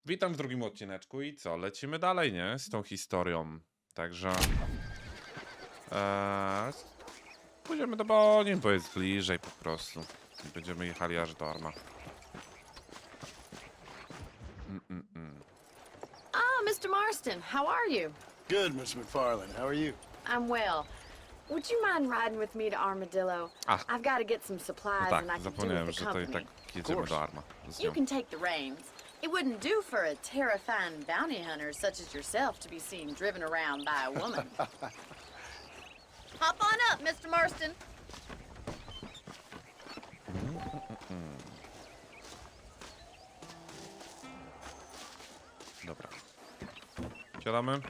Witam w drugim odcineczku i co? Lecimy dalej, nie? Z tą historią. Także... pójdziemy do Bonnie, bo jest bliżej po prostu. I będziemy jechali aż do Arma. Ah, Mr. Marston, how are you? Good, Miss McFarland. How are you? I'm well. Would you mind riding with me to Armadillo? Ach. I've got to get some No supplies tak, and I can do zapomniałem, with the że to i company. tak jedziemy do Arma. Z You nią. can take the reins. It wouldn't do for a terrifying bounty hunter such as yourself to be seen driven around by a woman. Hop on up, Mr. Marston. Dobra. Siadamy.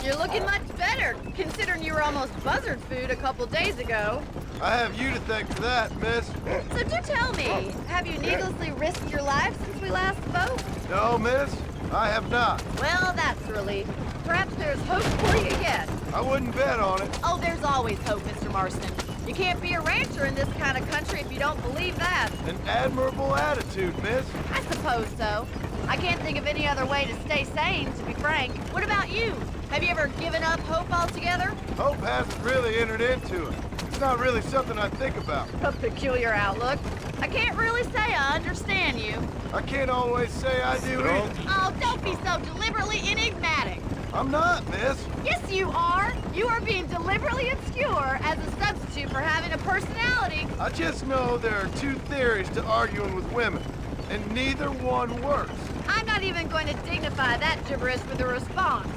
You're looking much better, considering you were almost buzzard food a couple days ago. I have you to thank for that, miss. So do tell me, have you needlessly risked your life since we last spoke? No, miss, I have not. Well, that's a relief. Perhaps there's hope for you yet. I wouldn't bet on it. Oh, there's always hope, Mr. Marston. You can't be a rancher in this kind of country if you don't believe that. An admirable attitude, miss. I suppose so. I can't think of any other way to stay sane, to be frank. What about you? Have you ever given up hope altogether? Hope hasn't really entered into it. It's not really something I think about. A peculiar outlook. I can't really say I understand you. I can't always say I do either. Oh, don't be so deliberately enigmatic. I'm not, miss. Yes, you are. You are being deliberately obscure as a substitute for having a personality. I just know there are two theories to arguing with women, and neither one works. I'm not even going to dignify that gibberish with a response.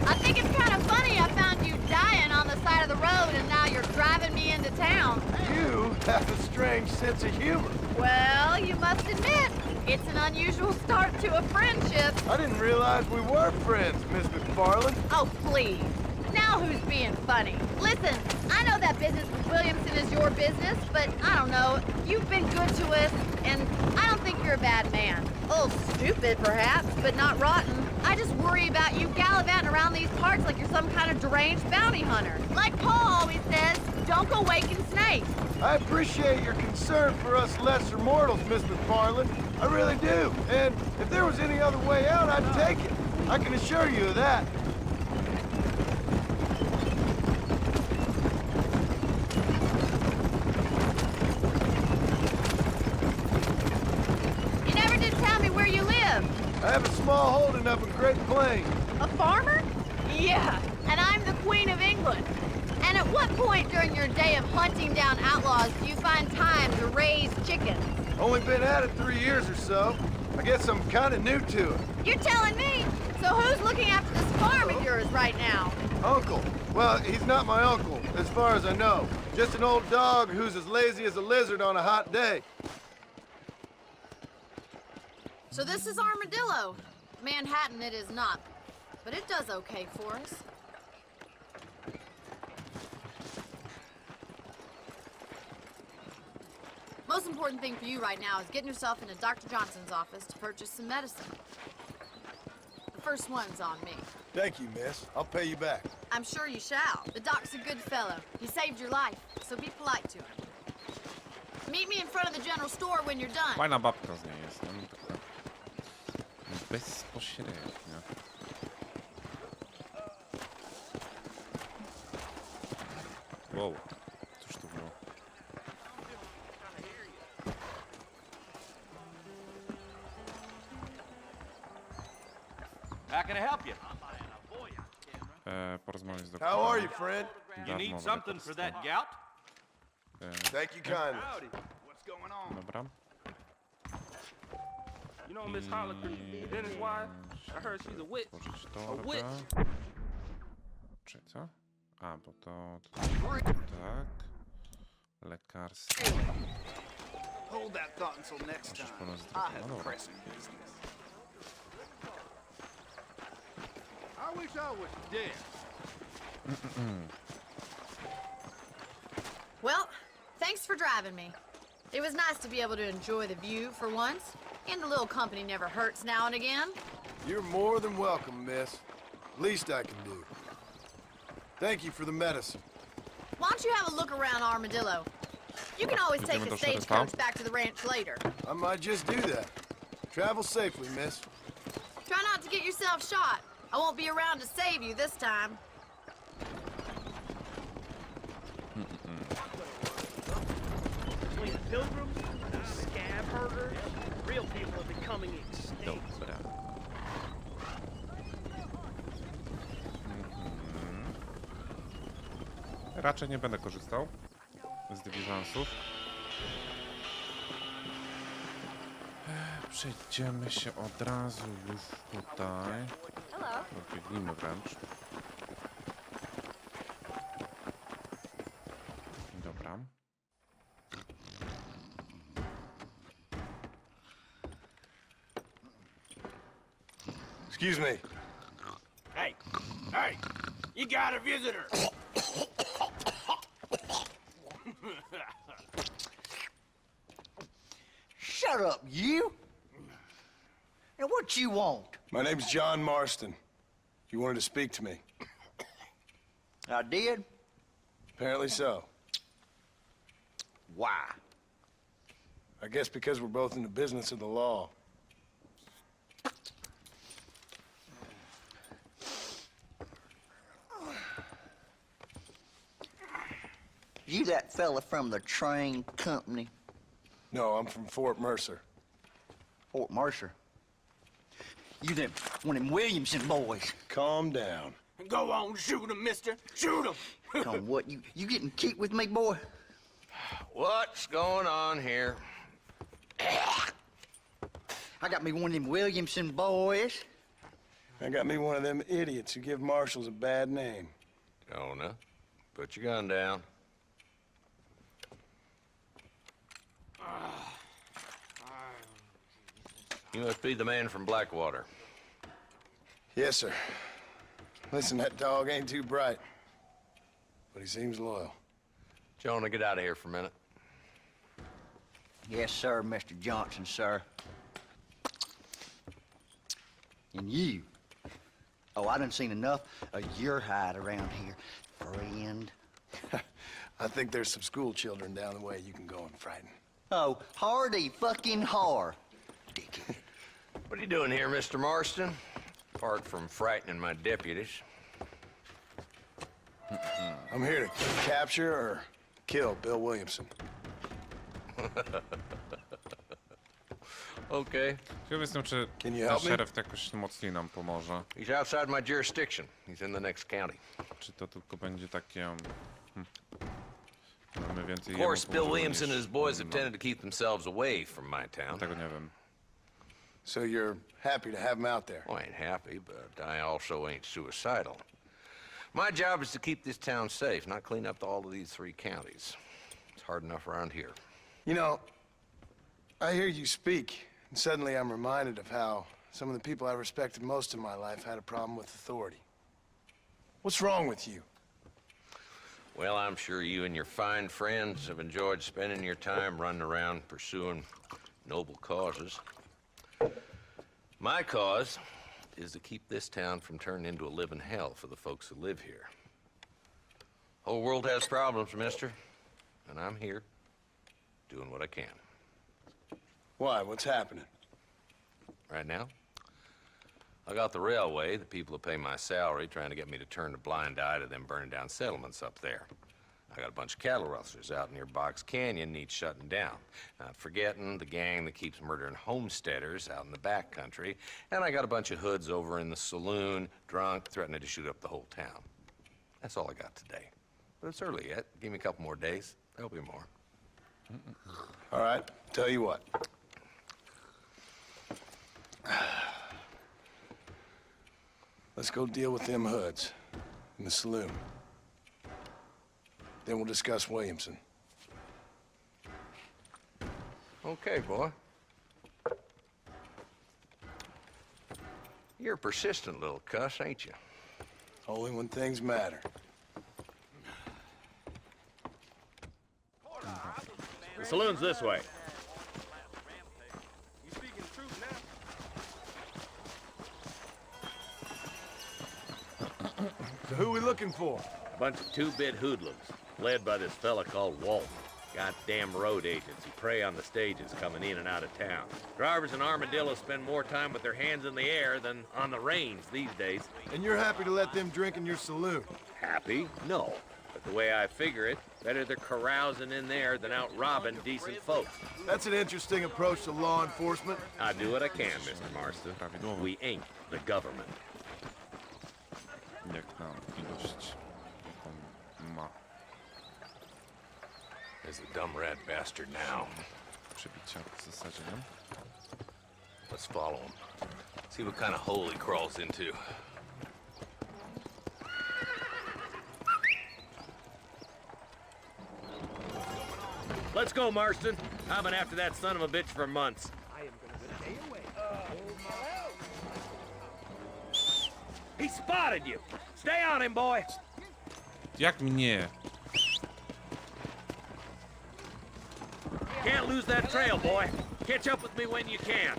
I think it's kind of funny I found you dying on the side of the road and now you're driving me into town. You have a strange sense of humor. Well, you must admit, it's an unusual start to a friendship. I didn't realize we were friends, Miss McFarland. Oh, please. Now who's being funny? Listen, I know that business with Williamson is your business, but I don't know. You've been good to us, and I don't think you're a bad man. A little stupid, perhaps, but not rotten. I just worry about you gallivanting around these parts like you're some kind of deranged bounty hunter. Like Paul always says, don't go waking snakes. I appreciate your concern for us lesser mortals, Miss McFarland. I really do. And if there was any other way out, I'd take it. I can assure you of that. You never did tell me where you live. I have a small holding up in Great Plains. A farmer? Yeah, and I'm the Queen of England. And at what point during your day of hunting down outlaws do you find time to raise chickens? Only been at it 3 years or so. I guess I'm kind of new to it. You're telling me? So who's looking after this farm of yours right now? Uncle. Well, he's not my uncle, as far as I know. Just an old dog who's as lazy as a lizard on a hot day. So this is Armadillo. Manhattan it is not. But it does okay for us. Most important thing for you right now is getting yourself into Dr. Johnson's office to purchase some medicine. The first one's on me. Thank you, miss. I'll pay you back. I'm sure you shall. The doc's a good fellow. He saved your life, so be polite to him. Meet me in front of the general store when you're done. Fajna babka z niej jest, no taka bezpośrednia. Wow, cóż to było? How can I help you? Porozmawiać z How are doktorem. you, friend? You need something for that gout? Thank you kindly. Howdy. What's going on? Dobra. You know Miss Harlequin, Dennis' wife? I heard she's a witch. Tworzyć A torbę. witch. Czy co? A, bo to... Tak. Lekarstwo. Hold that thought until next Możesz time. po nas I have no dobra. pressing business. I wish I was dead. Well, thanks for driving me. It was nice to be able to enjoy the view for once, and a little company never hurts now and again. You're more than welcome, miss. Least I can do. Thank you for the medicine. Why don't you have a look around Armadillo? You can always take Idziemy the do szeryfa? stagecoach back to the ranch later. I might just do that. Travel safely, miss. Try not to get yourself shot. I won't be around to save you this time. Between the pilgrims, scab herders, real people are becoming extinct. Dobra. Raczej nie będę korzystał z dywizansów. Przejdziemy się od razu już tutaj. Odbiegnijmy wręcz. Dobra. Excuse me. Hey, hey, you got a visitor. Shut up, you! And what you want? My name's John Marston. You wanted to speak to me. I did? Apparently so. Why? I guess because we're both in the business of the law. You that fella from the train company, No, I'm from Fort Mercer. Fort Mercer? You them, one of them Williamson boys. Calm down. Go on, shoot him, mister. Shoot him. Come on, what, you getting keep with me, boy? What's going on here? I got me one of them Williamson boys. I got me one of them idiots who give marshals a bad name. Jonah, put your gun down. You must be the man from Blackwater. Yes, sir. Listen, that dog ain't too bright, but he seems loyal. Jonah, get out of here for a minute. Yes, sir, Mr. Johnson, sir. And you. Oh, I done seen enough of your hide around here, friend. I think there's some school children down the way you can go and frighten. Oh, hardy fucking har. Dickhead. What are you doing here, Mr. Marston? Apart from frightening my deputies. I'm here to capture or kill Bill Williamson. Okay. Ciekaw jestem, czy Can you ten help me? szeryf jakoś mocniej nam pomoże. He's outside my jurisdiction. He's in the next county. Czy to tylko będzie takie... Mamy więcej Of course, jemu Bill pomożemy Williamson and niż his boys have nam. tended to keep themselves away from my town. Tego nie wiem. So you're happy to have him out there? Well, I ain't happy, but I also ain't suicidal. My job is to keep this town safe, not clean up all of these 3 counties. It's hard enough around here. You know, I hear you speak, and suddenly I'm reminded of how some of the people I respected most in my life had a problem with authority. What's wrong with you? Well, I'm sure you and your fine friends have enjoyed spending your time running around pursuing noble causes. My cause is to keep this town from turning into a living hell for the folks who live here. Whole world has problems, mister, and I'm here doing what I can. Why? What's happening? Right now, I got the railway, the people who pay my salary, trying to get me to turn a blind eye to them burning down settlements up there. I got a bunch of cattle rustlers out near Box Canyon needs shutting down. Not forgetting the gang that keeps murdering homesteaders out in the back country. And I got a bunch of hoods over in the saloon, drunk, threatening to shoot up the whole town. That's all I got today. But it's early yet. Give me a couple more days. There'll be more. All right, tell you what. Let's go deal with them hoods in the saloon. Then we'll discuss Williamson. Okay, boy. You're a persistent little cuss, ain't you? Only when things matter. The saloon's this way. You speaking the truth now? So who we looking for? A bunch of two-bit hoodlums, led by this fella called Walt. Goddamn road agents who prey on the stages coming in and out of town. Drivers in Armadillo spend more time with their hands in the air than on the range these days. And you're happy to let them drink in your saloon? Happy? No. But the way I figure it, better they're carousing in there than out robbing decent folks. That's an interesting approach to law enforcement. I do what I can, Mr. Marston. We ain't the government. Jak nam ilość jaką ma There's the dumb rat bastard now. przebicia w zasadzie, nie? Let's follow him. See what kind of hole he crawls into. Let's go, Marston. I've been after that son of a bitch for months. I am gonna stay away. He spotted you. Stay on him, boy. Jak mnie? Can't lose that trail, boy. Catch up with me when you can.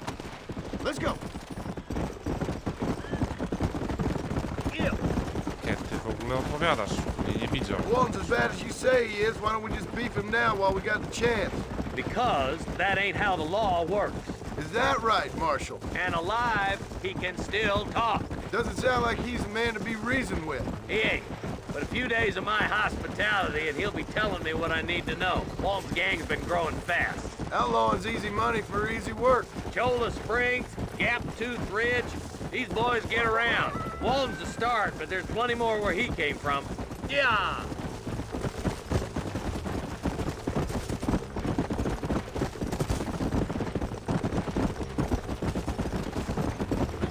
Let's go. Ew. Kiedy ty w ogóle opowiadasz? Mnie nie widział. Walton's as bad as you say he is. Why don't we just beef him now while we got the chance? Because that ain't how the law works. Is that right, Marshal? And alive, he can still talk. Doesn't sound like he's a man to be reasoned with. He ain't. But a few days of my hospitality and he'll be telling me what I need to know. Walton's gang's been growing fast. Outlawing's easy money for easy work. Cholla Springs, Gap Tooth Ridge, these boys get around. Walton's the start, but there's plenty more where he came from. Yeah!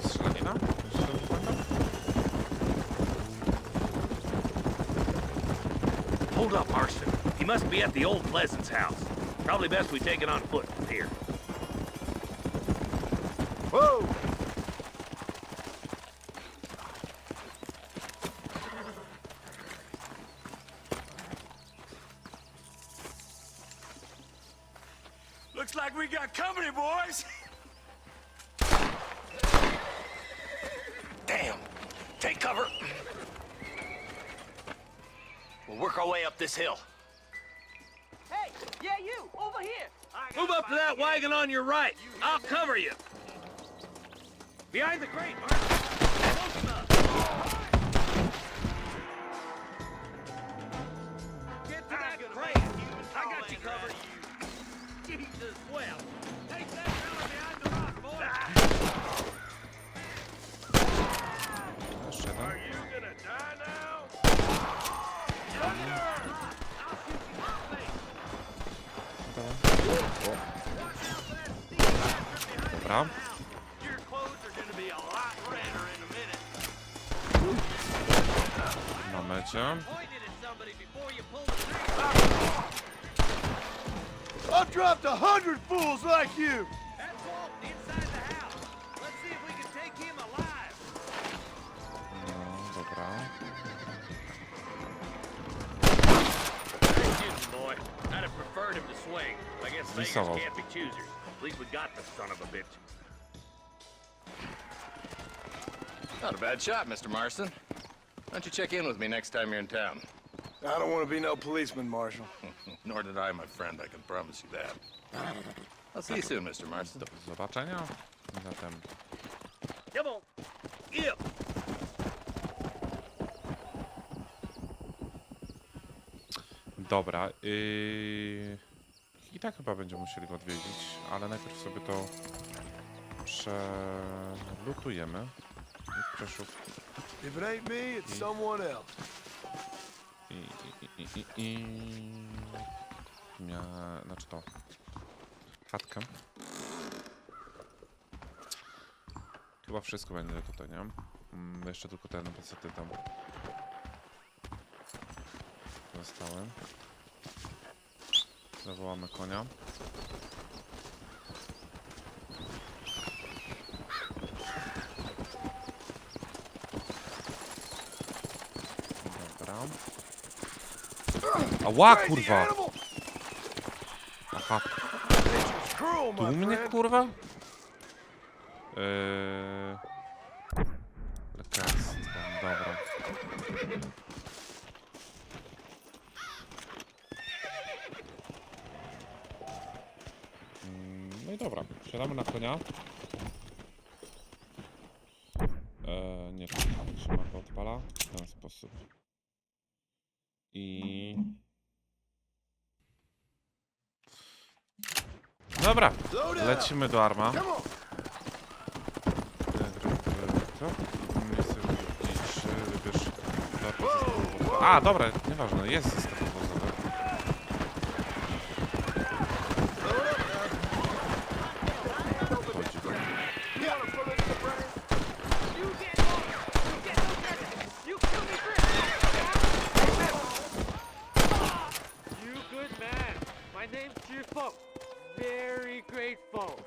Strzelanina? Jeśli dobrze pamiętam? Hold up, Marston. He must be at the old Pleasance house. Probably best we take it on foot from here. Whoa! Looks like we got company, boys. Damn. Take cover. We'll work our way up this hill. Hey, yeah, you over here. Move up to that wagon on your right. I'll cover you. Behind the crate, Marston. Close enough. Get to that crate. I got you covered. Jesus, well. Take that fella behind the rock, boy. Jeszcze jeden. Are you gonna die now? Dobra. Your clothes are gonna be a lot redder in a minute. Mamy cię. Pointed at somebody before you pull the trigger. I've dropped 100 fools like you! That's Walton inside the house. Let's see if we can take him alive. No, dobra. Excuse me, boy. I'd have preferred him to swing. I guess beggars Wysoło. can't be choosers. At least we got the son of a bitch. Not a bad shot, Mr. Marston. Why don't you check in with me next time you're in town? I don't want to be no policeman, Marshal. Nor did I, my friend. I can promise you that. I'll see you soon, Mr. Marston. Do zobaczenia. Zatem Come on. Yep. dobra. I tak chyba będziemy musieli go odwiedzić, ale najpierw sobie to przelutujemy. I przeszuk. If it ain't me, it's someone else. Znaczy to chatkę. Chyba wszystko będzie tutaj, nie? Jeszcze tylko ten pecety tam zostały. Zawołamy konia. Dobra. Ała, kurwa! Aha. Tu mnie, kurwa? Lekarstwo, dobra. dobra, wsiadamy na konia. Nie, trzyma go odpala w ten sposób. I... Dobra, lecimy do Arma. Nie chcę wrócić, wybierz... A, dobra, nieważne, jest zestaw powozowy. Very grateful.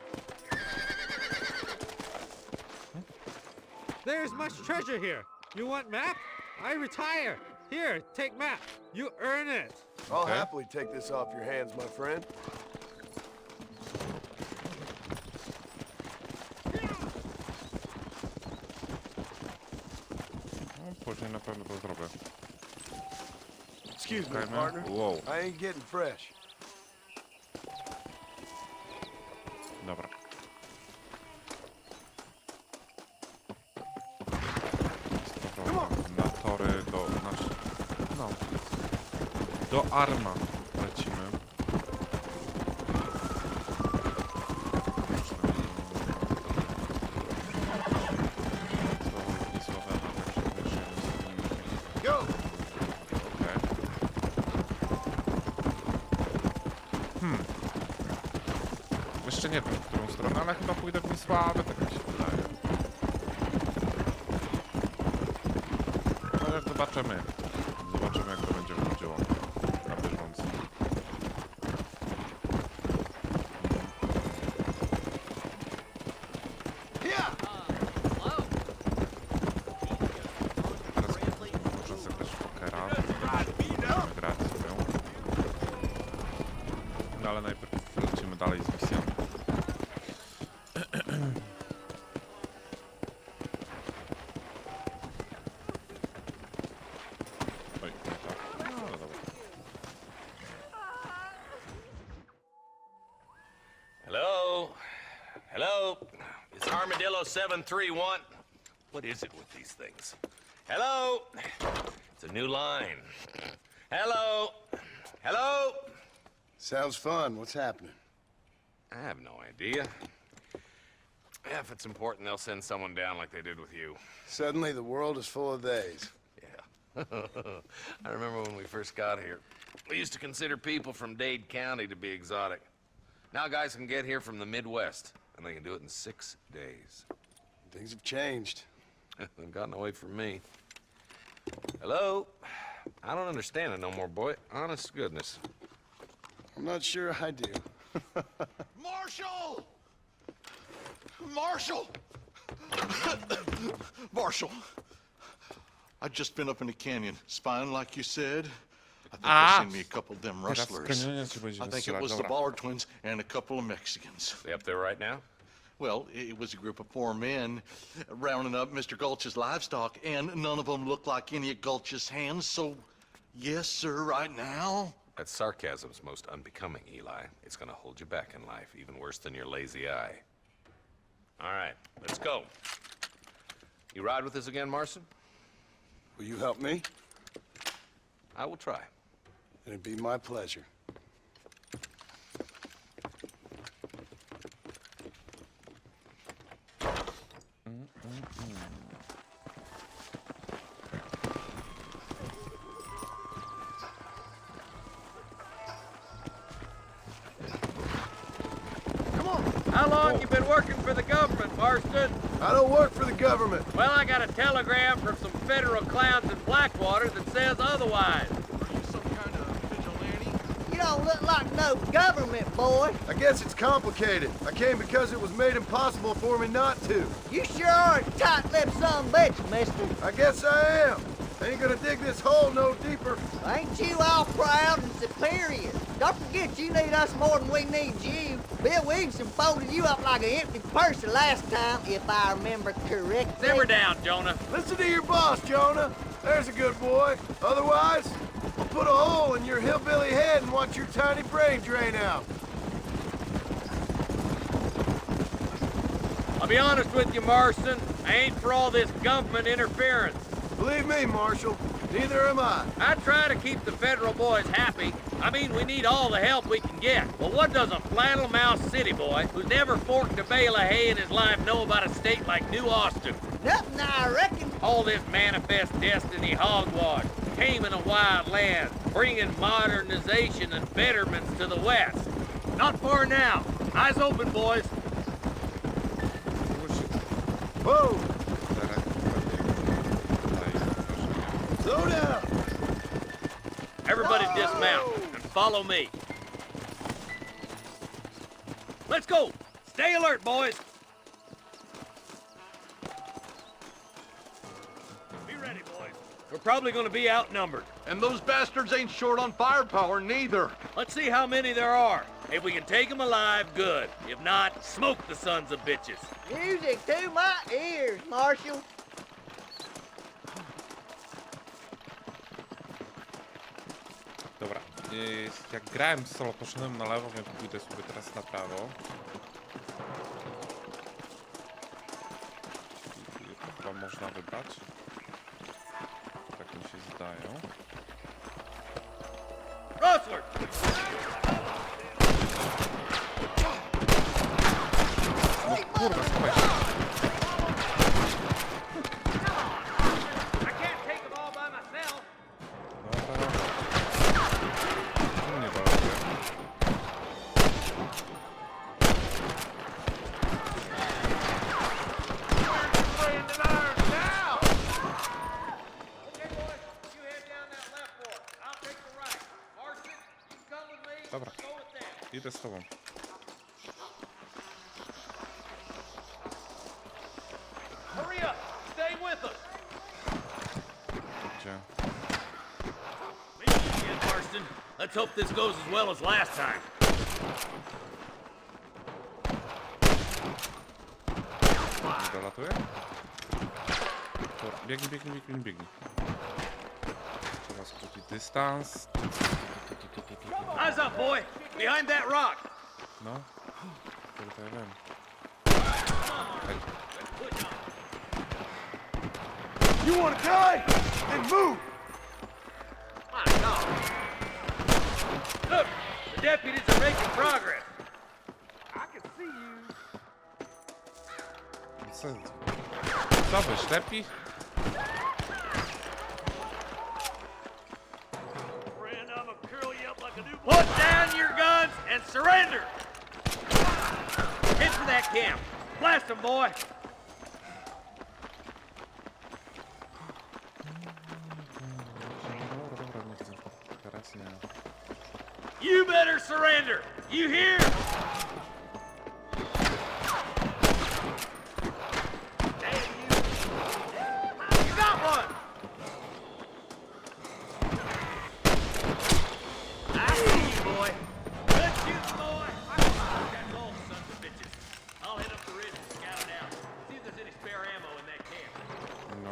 There's much treasure here. You want map? I retire. Here, take map. You earn it. I'll happily take this off your hands, my friend. Później na pewno to zrobię. Excuse me, partner. Wow. I ain't getting fresh. Dobra. Na tory do... No. Do Arma lecimy. Go! Okay. Jeszcze nie wiem, w którą stronę, ale chyba pójdę w Wisławę, tak mi się wydaje. Ale zobaczymy. Zobaczymy, jak to będzie wychodziło na bieżąco. Teraz muszę zagrać pokera. Grać sobie. No ale najpierw lecimy dalej z misją. Oj, nie tak. No ale dobra. Hello? Hello? It's Armadillo 731. What is it with these things? Hello? It's a new line. Hello? Hello? Sounds fun. What's happening? I have no idea. If it's important, they'll send someone down like they did with you. Suddenly, the world is full of theys. Yeah. I remember when we first got here. We used to consider people from Dade County to be exotic. Now guys can get here from the Midwest, and they can do it in 6 days. Things have changed. They've gotten away from me. Hello? I don't understand it no more, boy. Honest to goodness. I'm not sure I do. Marshal! Marshal! Marshal! I've just been up in the canyon, spying like you said. I think Ah. I've seen me a couple of them rustlers. I think it was the Ballard twins and a couple of Mexicans. They up there right now? Well, it was a group of 4 men rounding up Mr. Gulch's livestock, and none of them looked like any of Gulch's hands, so yes, sir, right now. That sarcasm's most unbecoming, Eli. It's gonna hold you back in life, even worse than your lazy eye. All right, let's go. You ride with us again, Marson? Will you help me? I will try. It'd be my pleasure. How long you been working for the government, Marston? I don't work for the government. Well, I got a telegram from some federal clowns in Blackwater that says otherwise. Are you some kind of vigilante? You don't look like no government, boy. I guess it's complicated. I came because it was made impossible for me not to. You sure are a tight-lipped son of a bitch, mister. I guess I am. I ain't gonna dig this hole no deeper. Ain't you all proud and superior? Don't forget you need us more than we need you. Bill Williamson folded you up like an empty purse the last time, if I remember correctly. Simmer down, Jonah. Listen to your boss, Jonah. There's a good boy. Otherwise, I'll put a hole in your hillbilly head and watch your tiny brain drain out. I'll be honest with you, Marston. I ain't for all this government interference. Believe me, Marshal, neither am I. I try to keep the federal boys happy. I mean, we need all the help we can get. Well, what does a flannel-mouthed city boy who's never forked a bale of hay in his life know about a state like New Austin? Nothing, I reckon. All this manifest destiny hogwash, taming a wild land, bringing modernization and betterments to the West. Not far now. Eyes open, boys. Whoa! Teraz tutaj Slow down! Everybody dismount and follow me. Let's go. Stay alert, boys. Be ready, boys. We're probably going to be outnumbered. And those bastards ain't short on firepower, neither. Let's see how many there are. If we can take them alive, good. If not, smoke the sons of bitches. Music to my ears, Marshal. Dobra, jak grałem solo, poszedłem na lewo, więc pójdę sobie teraz na prawo. Chyba można wybrać. Tak mi się zdają. Rustler! No kurwa, słuchaj się. I can't take them all by myself. Dobra. Nie walczę. Dobra, idę z tobą. Hurry up! Stay with us! Gdzie? Maybe again, Marston. Let's hope this goes as well as last time. Nie dolatuje? Dobra, biegnij. Trzeba skrócić dystans. Eyes up, boy! Behind that rock! No. Kurde, ja wiem. You want to die? Then move! My God! Look! The deputies are making progress! I can see you. Co wy, ślepi? Friend, I'm gonna curl you up like a new Put down your guns and surrender! Head for that camp! Blast them, boy! Teraz nie. You better surrender! You hear? You got one! I see you, boy. Good shooting, boy. That's all, sons of bitches. I'll head up the ridge and scout it out. See if there's any spare ammo in that camp. No.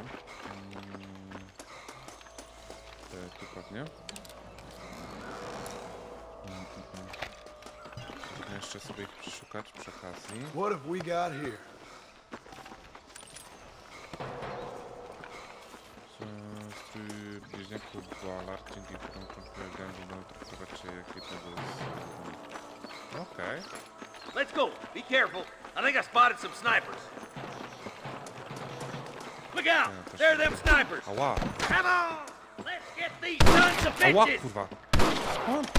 Tu pewnie. Można jeszcze sobie ich przeszukać przy okazji. What have we got here? Strój bliźniaków Balar, dzięki któremu kontrolowałem, że będą traktować się jak jednego z... Okej. Let's go. Be careful. I think I spotted some snipers. Look out! There are them snipers! Ała! Come on! Let's get these sons of Ała, bitches! kurwa! Skąd?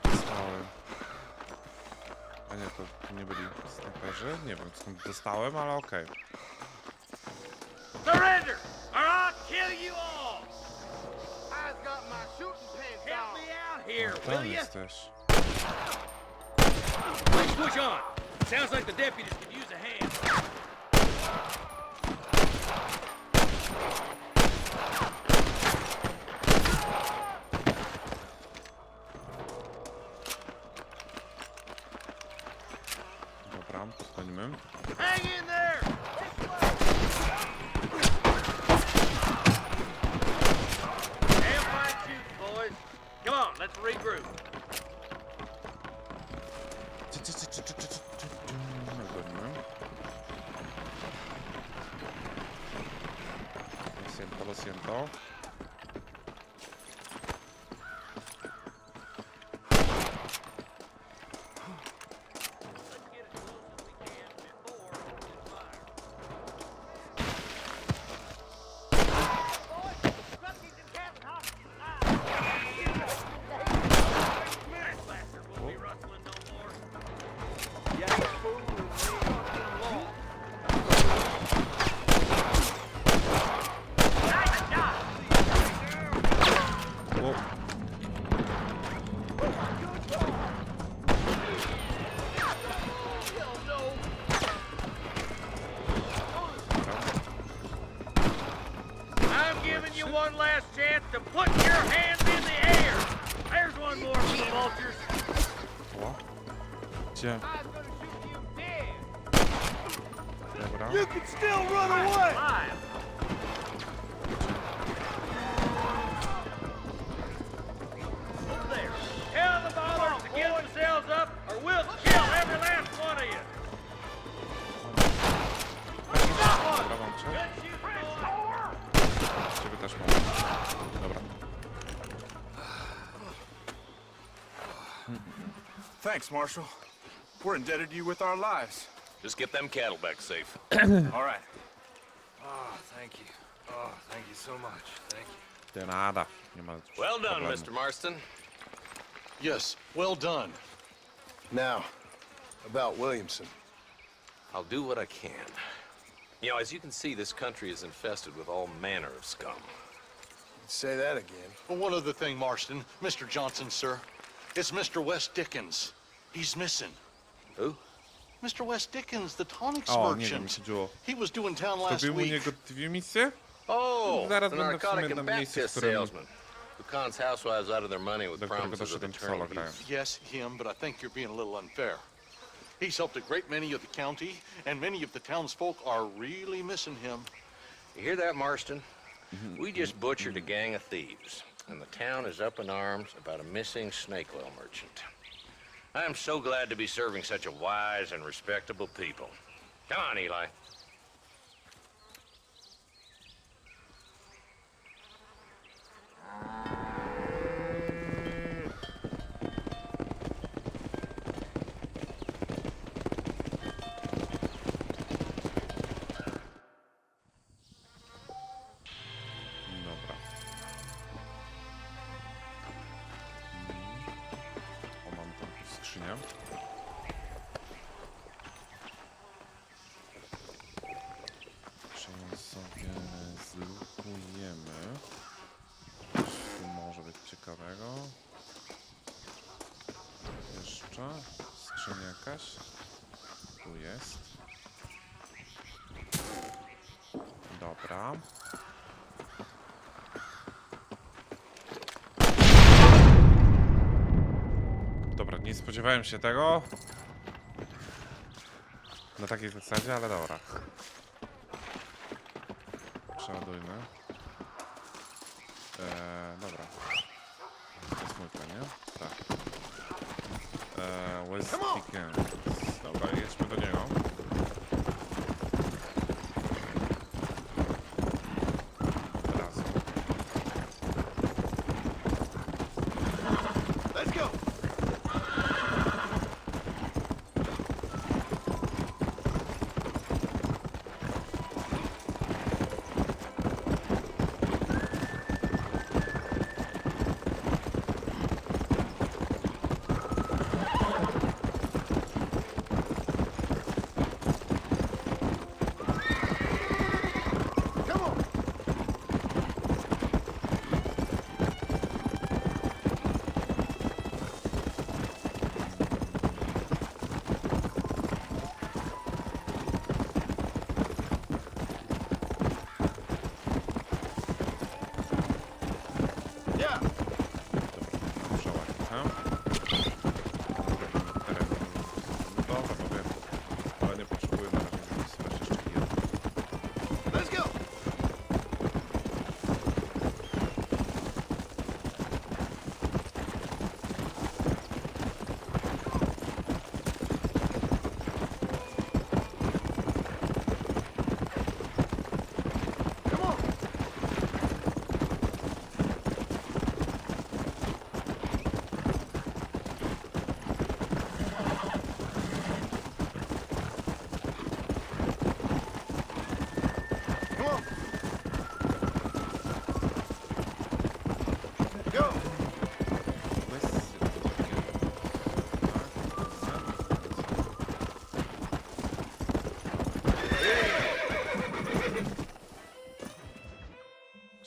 Dostałem. A nie, to nie byli snajperzy? Nie wiem skąd dostałem, ale okej. Surrender, or I'll kill you all! I've got my shooting pants Help me out here, Tam will you? jesteś. Let's push on. Sounds like the deputies could use a hand. Dobra, podchodzimy. Hang in there! Damn fine shooting, boys. Come on, let's regroup. siento, lo siento. One last chance to put your hands in the air. There's one more for the vultures. O. Gdzie? Dobra. You can still run away! Over there. Tell the ballers to give themselves up or we'll kill every last one of you. Dobra, mam cię. Ciebie też mam. Dobra. Thanks, Marshal. We're indebted to you with our lives. Just get them cattle back safe. All right. Oh, thank you. Oh, thank you so much. Thank you. De nada. Nie ma Well done, problemu. Mr. Marston. Yes, well done. Now, about Williamson. I'll do what I can. You know, as you can see, this country is infested with all manner of scum. Say that again. Well, one other thing, Marston. Mr. Johnson, sir. It's Mr. West Dickens. He's missing. Who? Mr. West Dickens, the tonics O, nie wiem, merchant. co chodziło. He was doing town last Robił u week. niego 2 misje? Oh, Zaraz the będę w narcotic sumie and na miejscu, w Baptist którym, salesman who cons housewives out of their money with do którego promises of doszedłem w solo eternal grałem. youth. Yes, him, but I think you're being a little unfair. He's helped a great many of the county, and many of the townsfolk are really missing him. You hear that, Marston? We just butchered a gang of thieves, and the town is up in arms about a missing snake oil merchant. I am so glad to be serving such a wise and respectable people. Come on, Eli. Dobra. O, mam tam skrzynię. Czy ją sobie zlukujemy? Coś tu może być ciekawego. Jeszcze skrzynia jakaś. Tu jest. Dobra. Dobra, nie spodziewałem się tego. Na takiej zasadzie, ale dobra. Przeładujmy. Dobra. To jest mój plan, nie? Tak. West Dickens. Dobra, jedźmy do niego. Teraz. Let's go!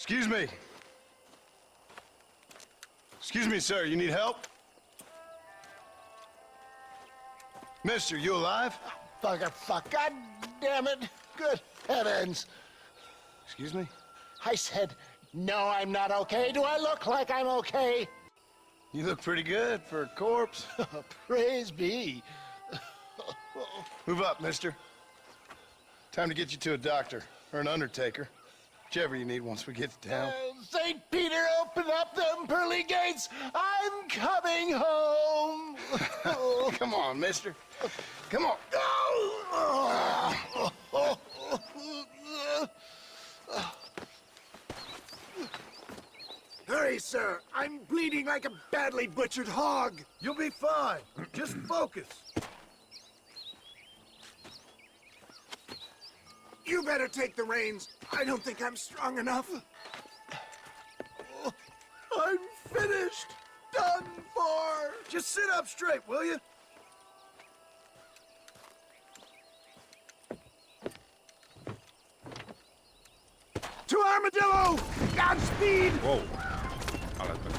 Excuse me. Excuse me, sir. You need help? Mister, you alive? Fuck. God damn it. Good heavens. Excuse me? I said, no, I'm not okay. Do I look like I'm okay? You look pretty good for a corpse. Praise be. Move up, mister. Time to get you to a doctor or an undertaker. Whichever you need once we get to town. St. Peter, open up them pearly gates. I'm coming home. Come on, mister. Come on. Hurry, sir. I'm bleeding like a badly butchered hog. You'll be fine. Just focus. You better take the reins. I don't think I'm strong enough. I'm finished. Done for. Just sit up straight, will you? To Armadillo! Godspeed! Wow. Ale to...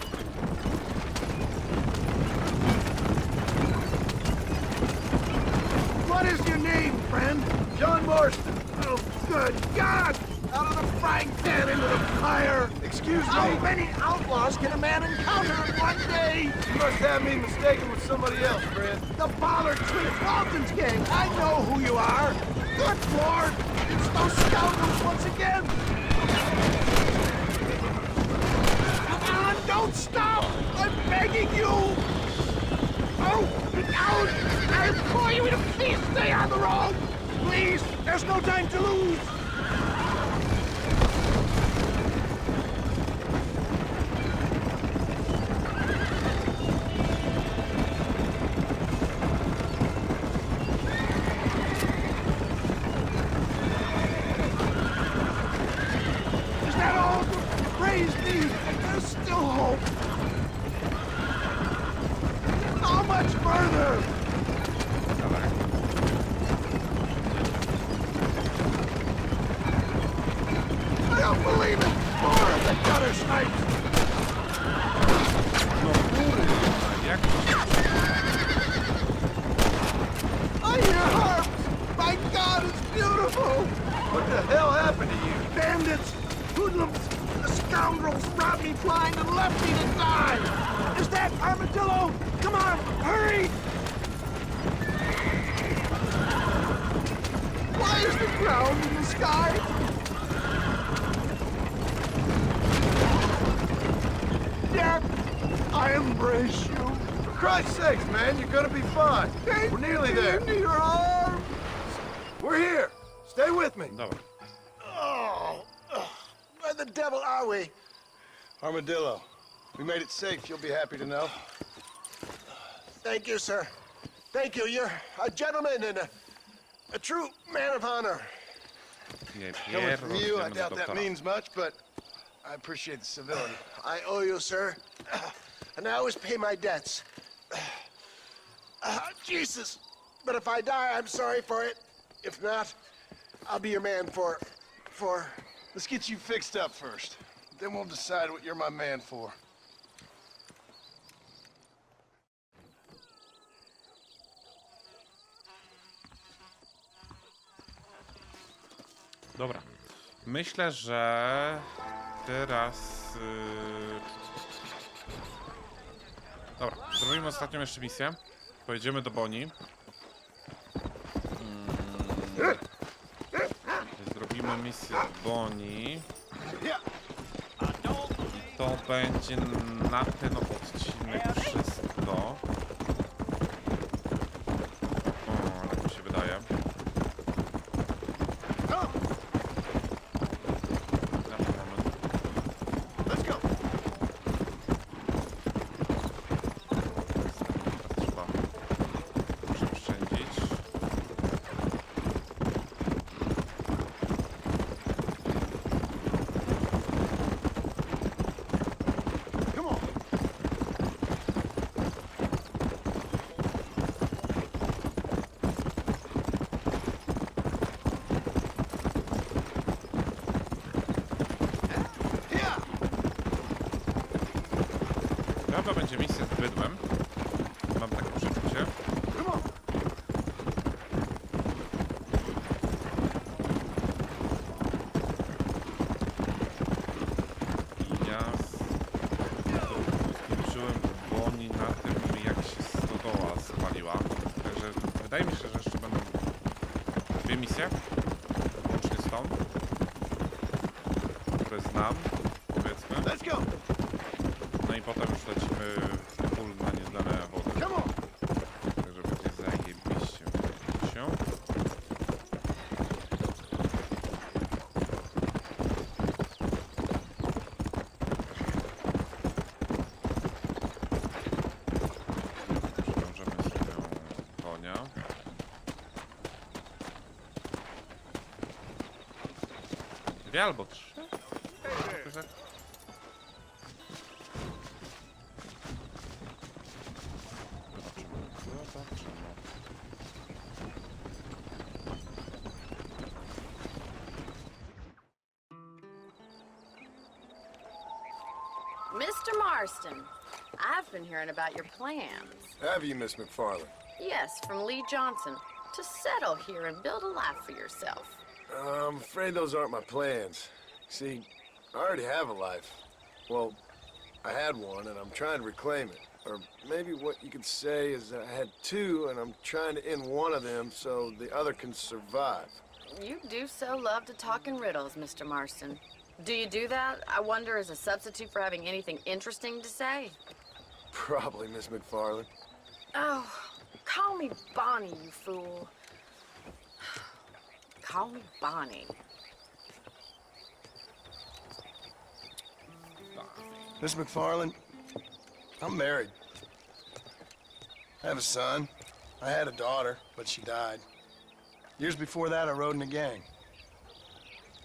What is your name, friend? John Marston. Oh, good God! Out of the frying pan into the fire! Excuse me. How many outlaws can a man encounter in one day? You must have me mistaken with somebody else, friend. The Bollard Twin Falcons gang! I know who you are! Good Lord! It's those scoundrels once again! Come on, don't stop! I'm begging you! Oh, out! I implore you to please stay on the road! Please, there's no time to lose! Is that all? Praise me! There's still hope! How much further? I don't believe it! More of the gutter snipes! No kurwa, jak... I hear harps! My God, it's beautiful! What the hell happened to you? Bandits! Hoodlums! The scoundrels robbed me blind and left me to die! Is that Armadillo? Come on, hurry! Why is the ground in the sky? Death, I embrace you. For Christ's sakes, man, you're gonna be fine. We're nearly there. Into your arms. We're here. Stay with me. Dobra. Oh, where the devil are we? Armadillo, we made it safe. You'll be happy to know. Thank you, sir. Thank you. You're a gentleman and a true man of honor. Nie Coming from you, I pierdol, doubt that doktora. means much, but I appreciate the civility. I owe you, sir. And I always pay my debts. Jesus. But if I die, I'm sorry for it. If not, I'll be your man for... Let's get you fixed up first. Then we'll decide what you're my man for. Dobra. Myślę, że teraz... Dobra, zrobimy ostatnią jeszcze misję. Pojedziemy do Bonnie. Zrobimy misję z Bonnie. I to będzie na ten odcinek wszystko. O, tak mi się wydaje. chyba będzie misja z bydłem. Mam takie przeczucie. I ja skończyłem wolniej na tym, jak się stodoła spaliła. Także wydaje mi się, że jeszcze będą dwie misje, łącznie z tą, które znam, powiedzmy. No i potem już lecimy full na niezlane wody. Także będzie zajebiście. Się. Przywiążemy sobie konia. Dwie albo trzy? Mr. Marston, I've been hearing about your plans. Have you, Miss McFarland? Yes, from Lee Johnson. To settle here and build a life for yourself. I'm afraid those aren't my plans. See, I already have a life. Well, I had one, and I'm trying to reclaim it. Or maybe what you could say is that I had two, and I'm trying to end one of them so the other can survive. You do so love to talk in riddles, Mr. Marston. Do you do that, I wonder, as a substitute for having anything interesting to say? Probably, Miss McFarland. Oh, call me Bonnie, you fool. Call me Bonnie. Miss McFarland, I'm married. I have a son. I had a daughter, but she died. Years before that, I rode in a gang.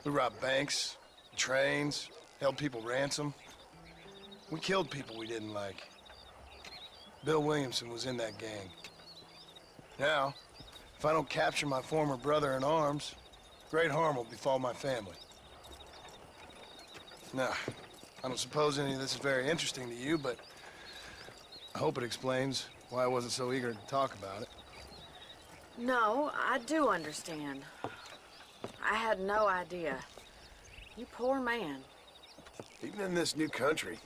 We robbed banks, trains, held people ransom. We killed people we didn't like. Bill Williamson was in that gang. Now, if I don't capture my former brother in arms, great harm will befall my family. Now, I don't suppose any of this is very interesting to you, but I hope it explains why I wasn't so eager to talk about it. No, I do understand. I had no idea. You poor man. Even in this new country,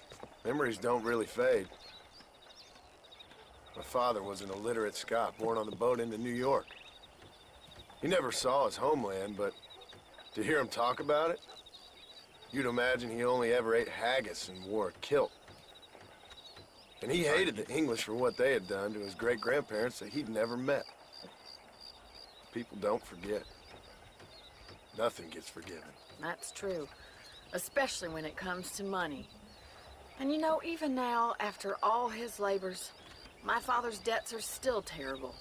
memories don't really fade. My father was an illiterate Scot born on the boat into New York. He never saw his homeland, but to hear him talk about it, you'd imagine he only ever ate haggis and wore a kilt. And he hated the English for what they had done to his great-grandparents that he'd never met. People don't forget. Nothing gets forgiven. That's true. Especially when it comes to money. And you know, even now, after all his labors, my father's debts are still terrible.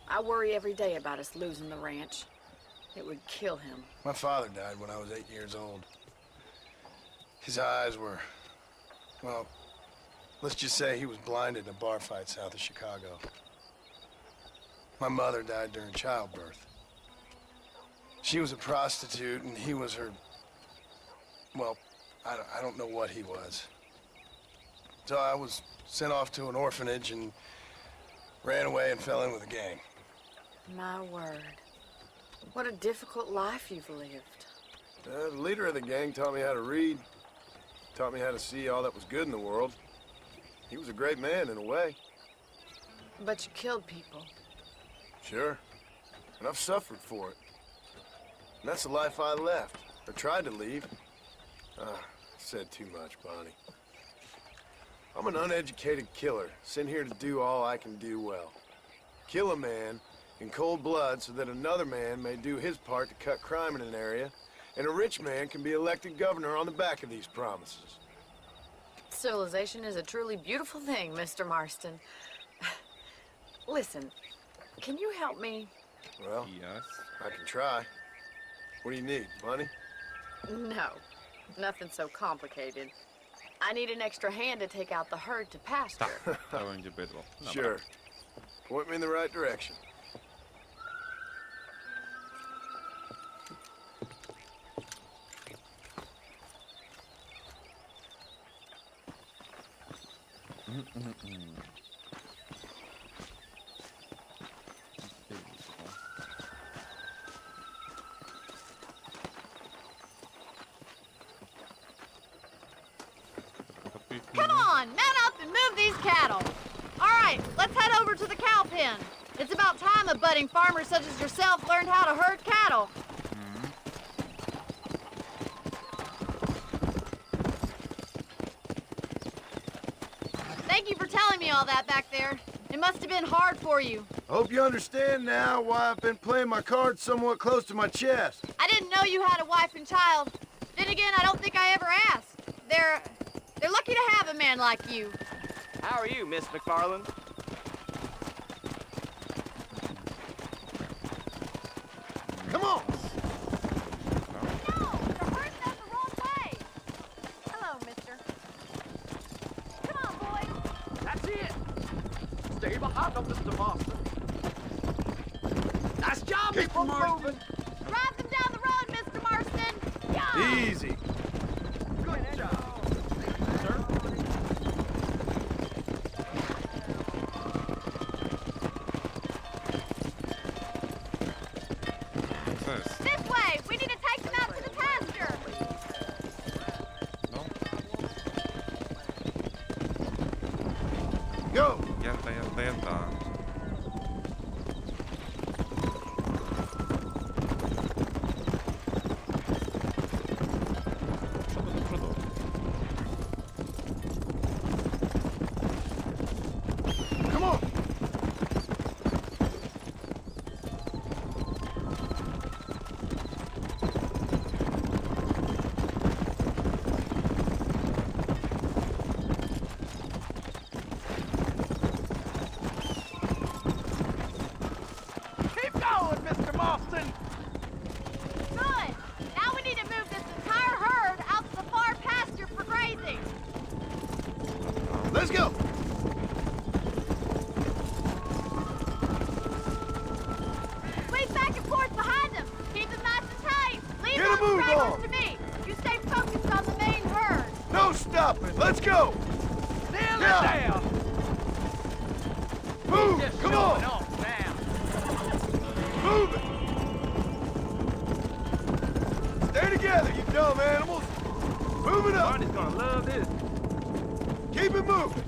I worry every day about us losing the ranch. It would kill him. My father died when I was 8 years old. His eyes were, well, let's just say he was blinded in a bar fight south of Chicago. My mother died during childbirth. She was a prostitute, and he was her, well, I don't know what he was. So I was sent off to an orphanage and ran away and fell in with a gang. My word. What a difficult life you've lived. The leader of the gang taught me how to read, taught me how to see all that was good in the world. He was a great man in a way. But you killed people. Sure. And I've suffered for it. And that's the life I left, or tried to leave. I said too much, Bonnie. I'm an uneducated killer, sent here to do all I can do well. Kill a man in cold blood so that another man may do his part to cut crime in an area, and a rich man can be elected governor on the back of these promises. Civilization is a truly beautiful thing, Mr. Marston. Listen, can you help me? Well, Yes. I can try. What do you need, money? No, nothing so complicated. I need an extra hand to take out the herd to pasture. To będzie bydło. Dobra. Sure. Point me in the right direction. Come on, mount up and move these cattle. All right, let's head over to the cow pen. It's about time a budding farmer such as yourself learned how to herd cattle. Thank you for telling me all that back there. It must have been hard for you. Hope you understand now why I've been playing my cards somewhat close to my chest. I didn't know you had a wife and child. Then again, I don't think I ever asked. They're lucky to have a man like you. How are you, Miss McFarland? Come on! No, the herd's out the wrong way. Hello, mister. Come on, boys. That's it. Stay behind them, Mr. Marston. Nice job, Keep Mr. moving. Drive them down the road, Mr. Marston. Yeah. Easy. Good job, sir. Co jest? This way. We need to take them out to the pasture. No. Go! Jazda, jazda, jazda. Do przodu. Come on! Keep going, Mr. Marston. Good. Now we need to move this entire herd out to the far pasture for grazing. Let's go! Squeeze back and forth behind them. Keep them nice and tight. Leave Get a those move stragglers on. to me. You stay focused on the main herd. No stopping! Let's go! Nail Yeah. it down. Move! Just Come showing on! off now. Move it! Stay together, you dumb animals! Move it up! Barney's gonna love this. Keep it moving!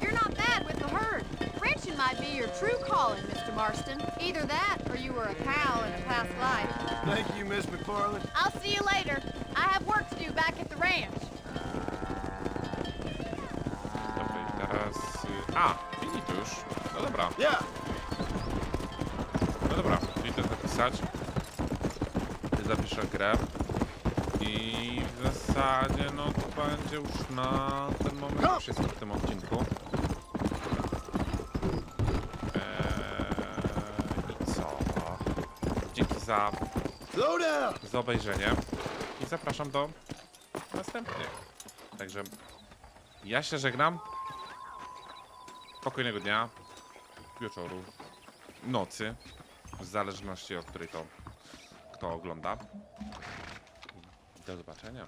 You're not bad with the herd. Ranching might be your true calling, Mr. Marston. Either that or you were a cow in a past life. Thank you, Miss McFarland. I'll see you later. I have work to do back at the ranch. Dobra, i teraz... A, finitusz. No dobra. Yeah! No dobra, idę zapisać. Zapiszę grę. I w zasadzie, no to będzie już na ten moment wszystko w tym odcinku. I co? Dzięki za obejrzenie. I zapraszam do następnych. Także ja się żegnam. Spokojnego dnia, wieczoru, nocy. W zależności od której to kto ogląda. Do zobaczenia.